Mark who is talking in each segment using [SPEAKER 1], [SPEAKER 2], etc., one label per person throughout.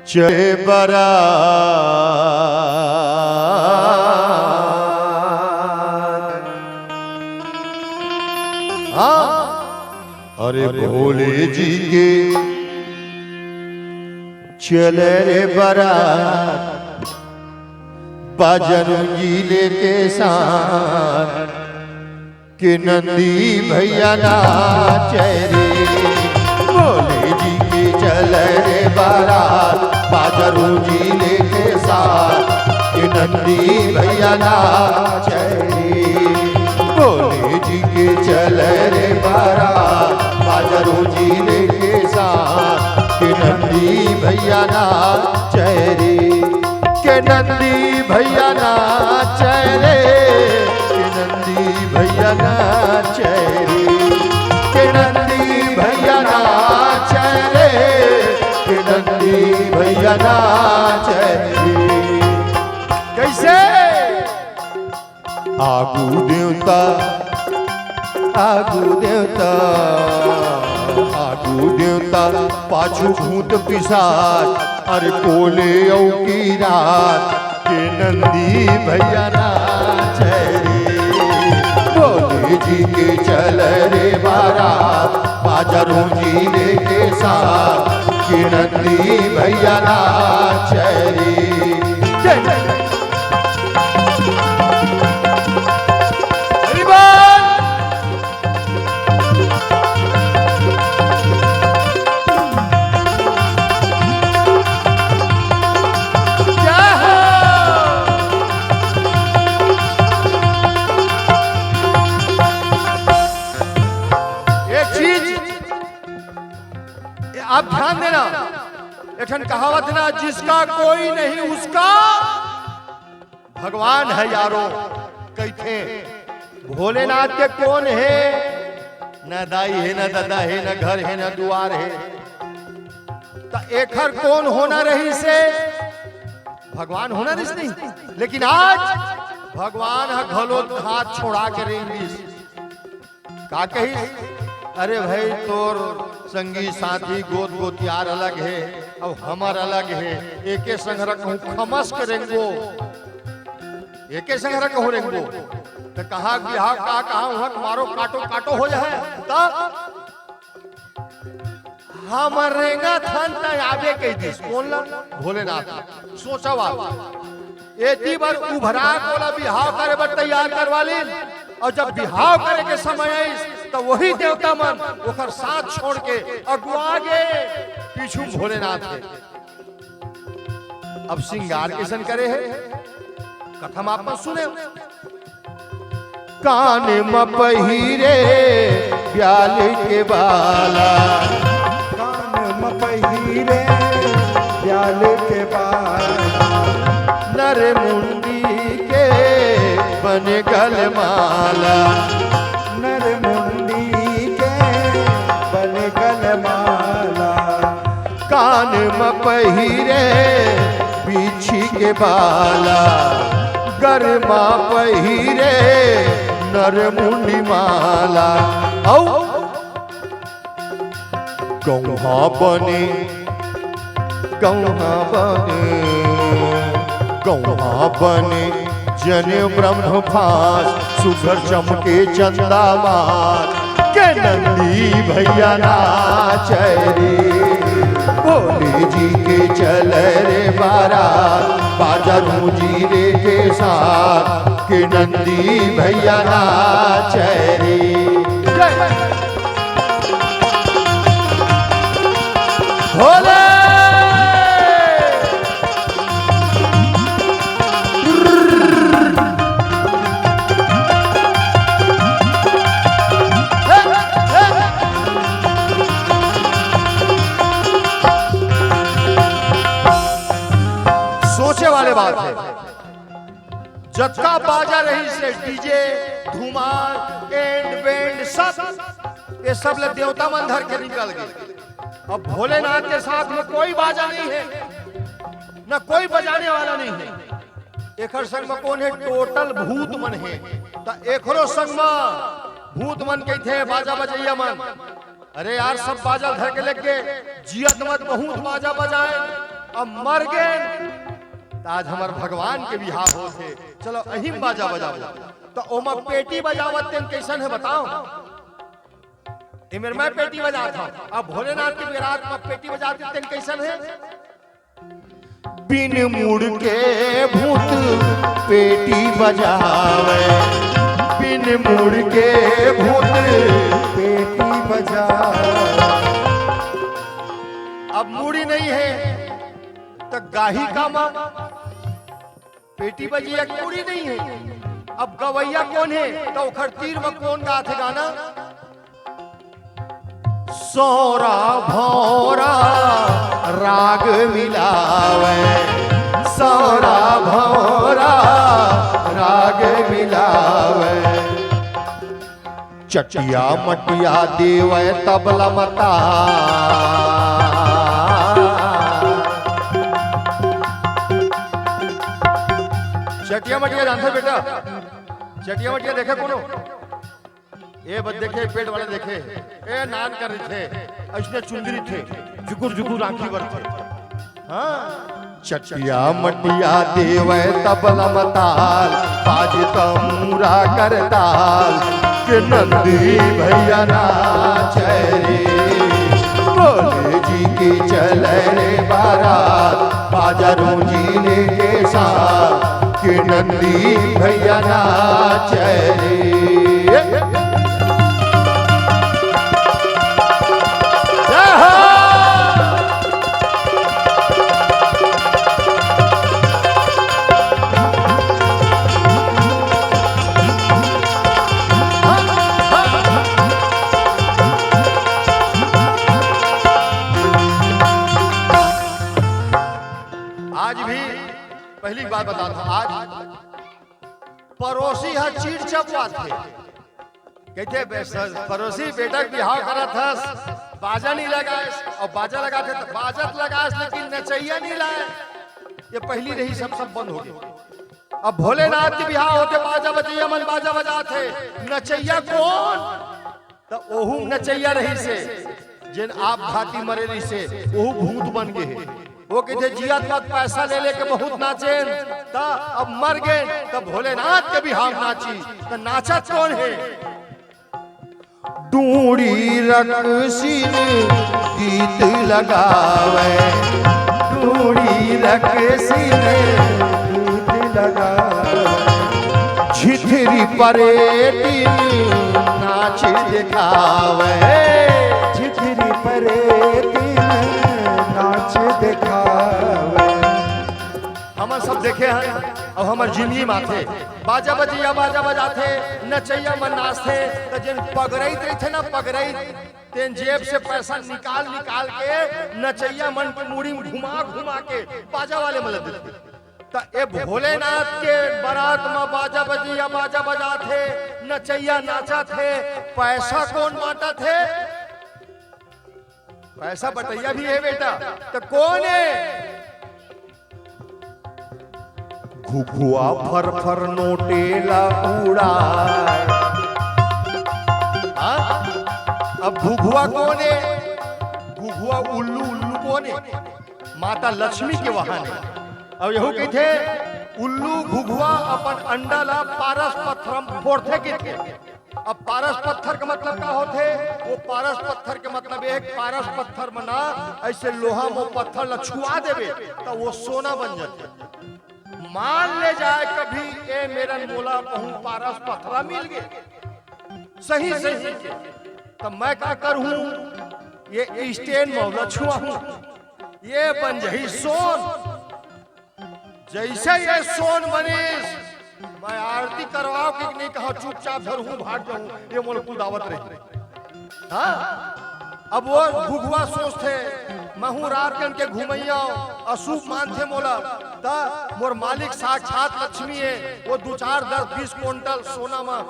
[SPEAKER 1] चले बरा अरे भोले जी के चले रे बारात बाजन जिले के साथ कि नंदी भैया नाचे रे। भोले जी के चले रे बारात बाजरू जिले के साथ कि नंदी भैया नाचे रे। भोले जी के चले रे बारात बाजरू जिले के साथ कि नंदी भैया नाचे रे। के नंदी भैया नाचे रे, के नंदी भैया नाचे रे, के नंदी भैया नाचे रे, के नंदी भैया नाचे रे। कैसे आगू देवता आगू देवता आगू देवता पाछू भूत पिशाच अरे कोले औ की रात के नंदी भैया नाचे रे। भोले जी के चल रे बारात बाजरू जिले के साथ के नंदी भैया नाचे रे। आप ध्यान देना, एक कहावत ना, जिसका कोई नहीं उसका भगवान है यारो। कहते भोलेनाथ के कौन है? न दाई है, न दादा है, न घर है, न द्वार है। तो एखर कौन होना रही से भगवान होना रही नहीं। लेकिन आज भगवान है घलो हाथ छोड़ा के रही का कही। अरे भाई तोर संगी साथी गोद गोतियार अलग है, अब हमार अलग है। एके संग रखूं खमस करेंगो, एके संग रखूं रेंगो। तो कहा बिहार का कहा वहां मारो काटो काटो हो जाए। हम रेंगा थान त आवे के दिस कौन ला भोलेनाथ सोचवा एती बार उभरा कोला बिहाव करे बर तैयार करवा ली। और जब बिहाव करे के समय आई तो वही देवता मन ओकर साथ छोड़ के अगुआ गए पीछू भोलेनाथ के। अब सिंगार किसन करे है कथम आप सुने। कान में पहिरे ब्याल के बाला,
[SPEAKER 2] कान में पहिरे ब्याल के बाला,
[SPEAKER 1] नर मुंडी के बने गल माला,
[SPEAKER 2] नर मुंडी के बने गल माला।
[SPEAKER 1] कान में पहिरे बिछी के बाला, गरमा पहिरे नर मुंडी माला। औ गौहा बने गौहा बने गौहा बने जने ब्रह्म फास सुघर चमके चंदामार के नंदी भैया नाचे रे। भोले जी के चल रे बारात बाजरू जिले के साथ के नंदी भैया नाचे रे। भोले वाले बात है। जत्था बाजा रही से डीजे धुमार एंड बैंड सब ये सब ले देवता मन धर के निकल गए। अब भोलेनाथ के साथ में कोई बाजा नहीं है, न कोई बजाने वाला नहीं है। एकर संग में कौन है? टोटल भूत मन है। तो एकरो संग में भूत मन के थे बाजा बजैया मन। अरे यार सब बाजा धर के लेके जियत मत बहुत बाजा बजाए। अब मर गए तो आज हमार भगवान के बिहार होते, चलो अहिम बाजा बजाओ। तो ओमा पेटी बजावत तेन कैसन है बताओ। इमर मैं पेटी बजाता हूँ, अब भोलेनाथ के विराट में पेटी बजाते तेन कैसन है।
[SPEAKER 2] बिन मुड़ के भूत पेटी बजावे, बिन मुड़ के भूत पेटी बजावे।
[SPEAKER 1] अब मूड़ी नहीं है तो गाही का मां पेटी बजी, एक मूड़ी नहीं है। अब गवैया कौन है तो उखर तीर में कौन गाथे गाना।
[SPEAKER 2] सोरा भौरा राग मिलावे, सोरा भौरा राग मिलावे। चटिया मटिया देवे तबला मता,
[SPEAKER 1] चटिया मटिया जानते बेटा, चटिया मटिया देखे कोनो ये बद देखे पेट वाले देखे ए नान कर रहे थे, ऐसने चुंदरी थे, जुकुर जुकुर आंखी बर थे। हाँ
[SPEAKER 2] चटिया मटिया देवे तबला मताल, बाज तमूरा करताल के नंदी भैया नाचे रे। भोले जी की चले रे बारात, बाजारों जीने के साथ के नंदी भैया नाचे रे।
[SPEAKER 1] आज भी पहली बात बताता हूं, आज पड़ोसी है चीड़ चपवा थे, कहते पड़ोसी बेटा बिहाव करा था, बाजा नहीं लगा और बाजा लगा थे तो बाजत लगा लेकिन नचैया नहीं लाए। ये पहली रही सब बंद हो गई। अब भोलेनाथ के बिहाव होते बाजा बजैया मन बाजा बजा थे, नचैया कौन तो ओहू नचैया रही से जिन आप भाती मरे रही से ओहू भूत बन गए। वो कहते जिया मत पैसा ले लेके बहुत नाचे ता अब मर गए तो भोलेनाथ के भी हम नाची तो नाचा कौन है।
[SPEAKER 2] डूड़ी रकसीन गीत लगावे, डूड़ी रकसीन गीत लगावे। झिझरी परेटिन नाच दिखावे, झिझरी परेटिन नाच दिखावे।
[SPEAKER 1] हम सब देखे हैं और हमार जिंदगी माथे बाजा बजैया बाजा बजाथे नचैया मन नाचथे तो जिन पगरैत रही थे ना पगरैत तेन जेब से पैसा निकाल निकाल के नचैया मन के मुड़ी में घुमा घुमा के बाजा वाले मल देते। तो ए भोलेनाथ के बारात में बाजा बजैया बाजा बजाथे नचैया नाचा थे, पैसा कौन बांटा थे। पैसा बटैया भी है बेटा तो कौन है।
[SPEAKER 2] घुघुआ फर फर नोटेला उड़ाए।
[SPEAKER 1] अब घुघुआ कौन है, घुघुआ उल्लू उल्लू कौन है, माता लक्ष्मी के वाहन है। अब यहू कहते उल्लू घुघुआ अपन अंडा ला पारस पत्थर में फोड़ते के थे। अब पारस पत्थर का मतलब क्या होते, वो पारस पत्थर के मतलब एक पारस पत्थर में ना ऐसे लोहा में पत्थर ला छुआ देवे तो वो सोना बन जाते। मान ले जाए कभी ए मेरा मोला कहूं पारस पत्थरा मिल गए सही सही तो मैं क्या करूं, ये स्टैंड मौला छुआ हूं ये बन जाही सोन। जैसे ये सोन बने मैं आरती करवाओ कि नहीं कहा चुपचाप घर हूं भाग जाऊं, ये मोल कुल दावत रही। हाँ अब वो घुघुआ सोचते महू रात के उनके घूमैया अशुभ मानते मोला ता मोर मालिक साक्षात लक्ष्मी है। वो 2 4 10 20 क्विंटल सोना में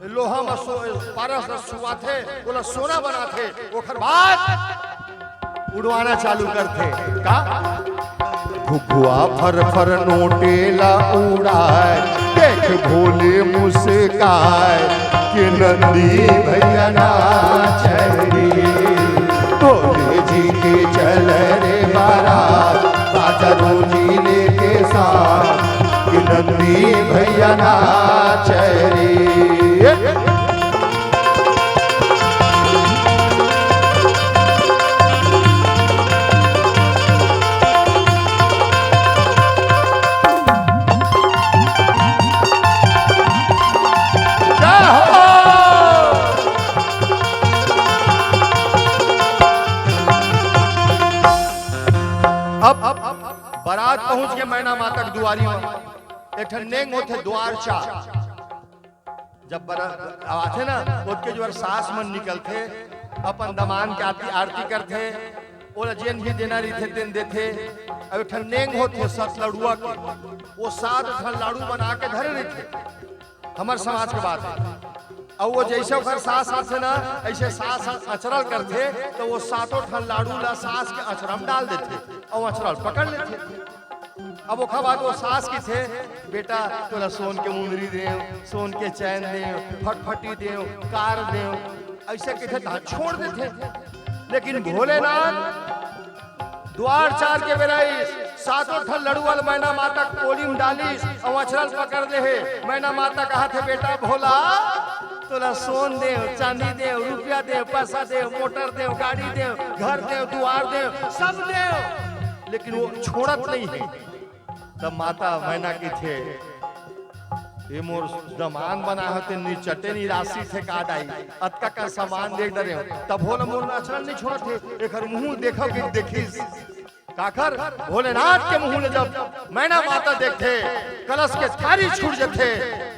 [SPEAKER 1] लोहा में पारस छुआ थे बोला सोना बना थे ओखर बाद उड़वाना चालू करते का।
[SPEAKER 2] घुघुआ फर फर नोटेला उड़ाए, देख भोले मुस्काए कि नंदी भैया नाचे रे। भोले जी के चल रे बारात
[SPEAKER 1] अब बारात पहुंच के मैना माता के दुआरी में एक नेंग होते द्वार चा जब आते ना उसके जो सास मन निकलते अपन दमान के आरती करते और जेन भी देना रही थे तेन देते अब एक नेंग होते सत लड़ुआ के वो 7 लाड़ू बना के धरे रहे थे हमारे समाज के बात है। अब वो जैसे ओकर सास से ना ऐसे सास अचरल करते तो वो 7 लाड़ू ला सास के अचरम डाल देते और अचरल पकड़ लेते। अब ओखा बाद वो सास की थे बेटा तोला सोन के मुंदरी दे सोन के चैन दे फटफटी दे कार दे ऐसे कहते तो छोड़ देते। लेकिन भोलेनाथ द्वार चार के बेराई 7 लड़ू वाल मैना माता कोली में डाली और अचरल पकड़ दे है। मैना माता कहा थे बेटा भोला तोला सोन दे चांदी दे रुपया दे पैसा दे मोटर दे गाड़ी दे घर दे द्वार दे सब दे लेकिन वो छोड़त नहीं है। तब माता मैना की थे ये मोर दमान बना होते निचटे नी राशि थे काट आई अतका का सामान देख डरे तब भोला मोर अचरल नहीं छोड़त थे एक मुंह देखो कि देखिस काकर भोलेनाथ के मुंह में जब मैना माता देखते कलश के थारी छूट जाते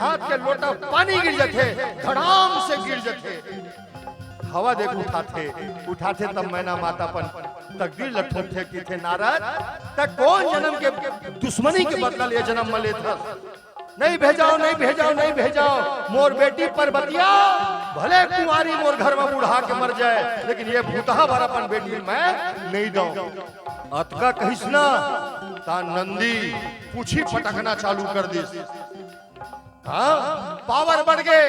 [SPEAKER 1] हाथ के लोटा पानी गिर जाते धड़ाम से गिर जाते हवा देख उठाते तब मैना माता पर तकदीर लठों थे कि थे नारद तक कौन जन्म के दुश्मनी के बदला ले जन्म मले था नहीं भेजाओ नहीं भेजाओ नहीं भेजाओ मोर बेटी पर बतिया भले कुंवारी मोर घर में बुढ़ा के मर जाए लेकिन ये भूतहा भर अपन बेटी मैं नहीं दूं। अतका कहिस ना ता नंदी पूछी पटकना चालू कर दी। हाँ पावर बढ़ गए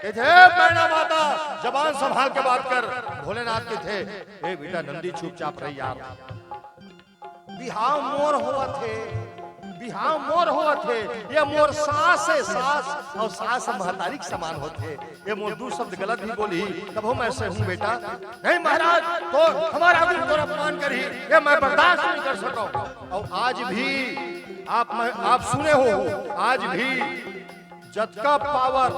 [SPEAKER 1] के थे मैना माता जबान संभाल के बात कर। भोलेनाथ के थे ए बेटा नंदी चुपचाप रही यार बिहाव मोर हुआ थे बिहाव मोर हुआ थे ये मोर सास है सास और सास महतारी के समान होते ये मोर 2 शब्द गलत भी बोली तब हम ऐसे हूँ बेटा नहीं महाराज तो हमारा आदमी तो अपमान करी ये मैं बर्दाश्त नहीं कर सकता। और आज भी आप सुने हो आज भी जतका पावर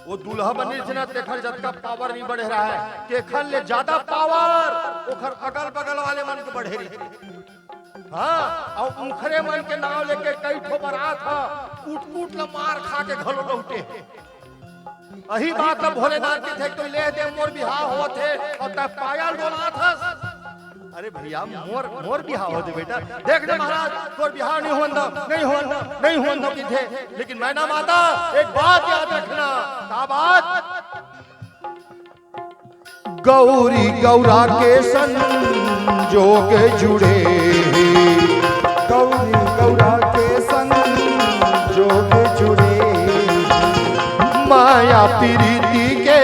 [SPEAKER 1] वो दूल्हा बनी थी ना तेखर जतका पावर नहीं बढ़ रहा है तेखर ले ज्यादा पावर ओखर अगल बगल वाले मन को बढ़े रही। हाँ और मुखरे मन के नाव लेके कई ठो बारात था कूट ल मार खा के घलो लौटे अही बात अब भोलेनाथ के थे तो ले दे मोर बिहाव हो थे और तब पायल डोला था। अरे भैया मोर बिहाव हो दे बेटा देख दे महाराज तोर बिहाव नहीं होंदा की थे लेकिन मैना माता एक बात याद रखना क्या बात
[SPEAKER 2] गौरी गौरा के संजोग जुड़े गौरी गौरा के संजोग जुड़े माया प्रीति के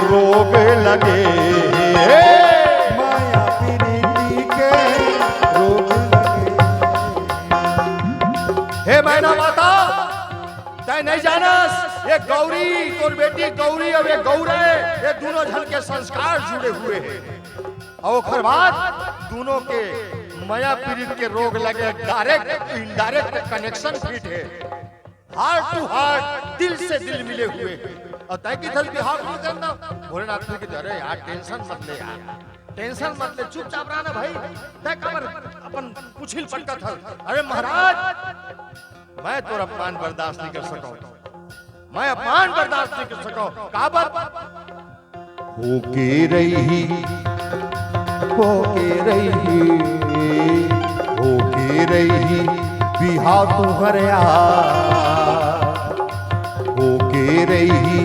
[SPEAKER 2] रोग लगे माया प्रीति के रोग लगे।
[SPEAKER 1] हे मैना माता तय नहीं जानस ये गौरी तोर बेटी गौरी और ये गौरे ये दोनों जन के संस्कार जुड़े हुए हैं और ओकर बाद दोनों के माया पीड़ित के रोग लगे डायरेक्ट इनडायरेक्ट कनेक्शन फिट है हार्ट टू हार्ट दिल से दिल मिले हुए और तय की थल बिहार नहीं करना भोलेनाथ की अरे यार टेंशन मत ले यार टेंशन मत ले चुपचाप रहना भाई तय कमर अपन पुछिल पटका था। अरे महाराज मैं तो अपमान बर्दाश्त नहीं कर सका मैं अपमान बर्दाश्त नहीं कर सका का बात
[SPEAKER 2] होके रही बिहाव तुम्हारे होके रही।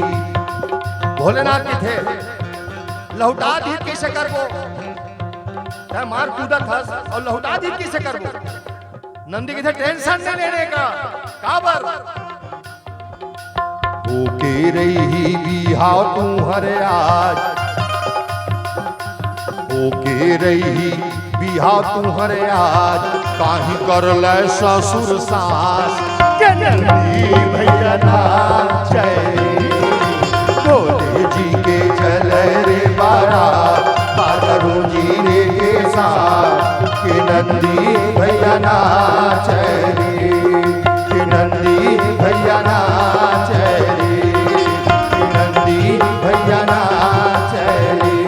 [SPEAKER 1] भोलेनाथ के थे लौटा दी कैसे करबो मार कूदा था और लौटा दी कैसे करबो नंदी के थे टेंशन नहीं लेने का काबर
[SPEAKER 2] होके रही बिहाव तुम्हारे आज होके रही बिहाव तुम्हारे आज काहे कर ले ससुर सास के नंदी भैया नाचे भोले जी के चले रे बारा पातरू जी रे के साथ के नंदी भैया नाचे रे के नंदी भैया नाचे रे के नंदी भैया नाचे रे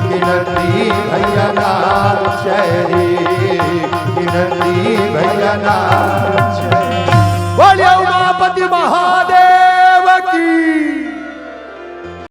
[SPEAKER 2] के नंदी भैया नाचे रे कि नंदी भैया नाच